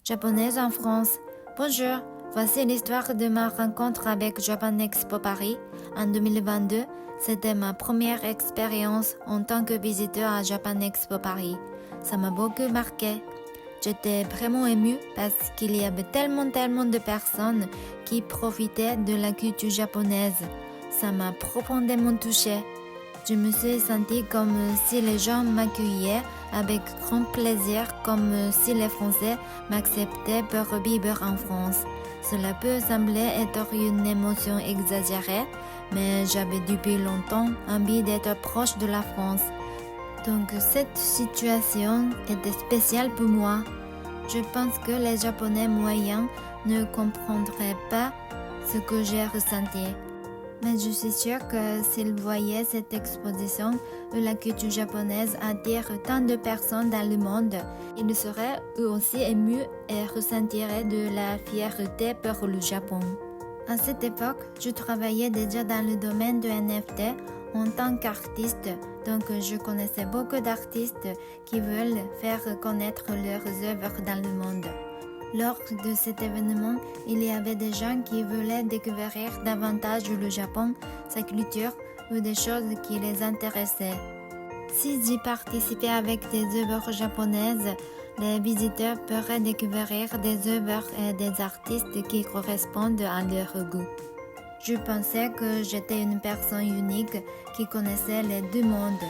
japonaise en France. Bonjour, voici l'histoire de ma rencontre avec Japan Expo Paris en 2022. C'était ma première expérience en tant que visiteur à Japan Expo Paris. Ça m'a beaucoup marqué. J'étais vraiment émue parce qu'il y avait tellement de personnes qui profitaient de la culture japonaise. Ça m'a profondément touchée. Je me suis sentie comme si les gens m'accueillaient avec grand plaisir, comme si les Français m'acceptaient pour vivre en France. Cela peut sembler être une émotion exagérée, mais j'avais depuis longtemps envie d'être proche de la France. Donc cette situation était spéciale pour moi. Je pense que les Japonais moyens ne comprendraient pas ce que j'ai ressenti. Mais je suis sûre que s'ils voyaient cette exposition où la culture japonaise attire tant de personnes dans le monde, ils seraient eux aussi émus et ressentiraient de la fierté pour le Japon. À cette époque, je travaillais déjà dans le domaine de NFT en tant qu'artiste, donc je connaissais beaucoup d'artistes qui veulent faire connaître leurs œuvres dans le monde. Lors de cet événement, il y avait des gens qui voulaient découvrir davantage le Japon, sa culture ou des choses qui les intéressaient. Si j'y participais avec des œuvres japonaises, les visiteurs pourraient découvrir des œuvres et des artistes qui correspondent à leur goût. Je pensais que j'étais une personne unique qui connaissait les deux mondes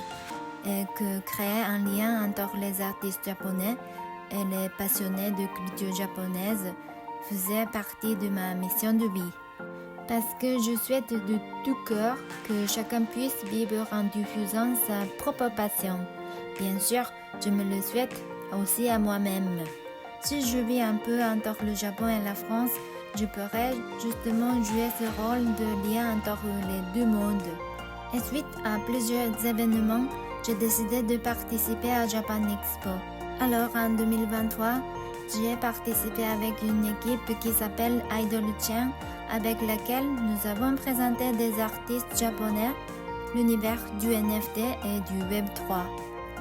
et que créer un lien entre les artistes japonais et les passionnés de culture japonaise faisait partie de ma mission de vie. Parce que je souhaite de tout cœur que chacun puisse vivre en diffusant sa propre passion. Bien sûr, je me le souhaite aussi à moi-même. Si je vis un peu entre le Japon et la France, je pourrais justement jouer ce rôle de lien entre les deux mondes. Et suite à plusieurs événements, j'ai décidé de participer à Japan Expo. Alors en 2023, j'ai participé avec une équipe qui s'appelle Idol Chain, avec laquelle nous avons présenté des artistes japonais, l'univers du NFT et du Web3.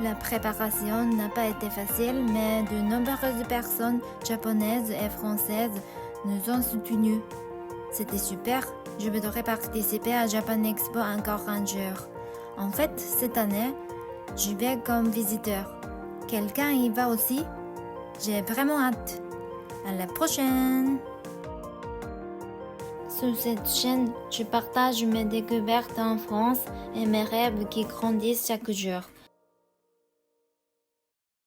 La préparation n'a pas été facile, mais de nombreuses personnes japonaises et françaises nous ont soutenus. C'était super, je voudrais participer à Japan Expo encore un jour. En fait, cette année, je vais comme visiteur. Quelqu'un y va aussi? J'ai vraiment hâte. À la prochaine! Sur cette chaîne, je partage mes découvertes en France et mes rêves qui grandissent chaque jour.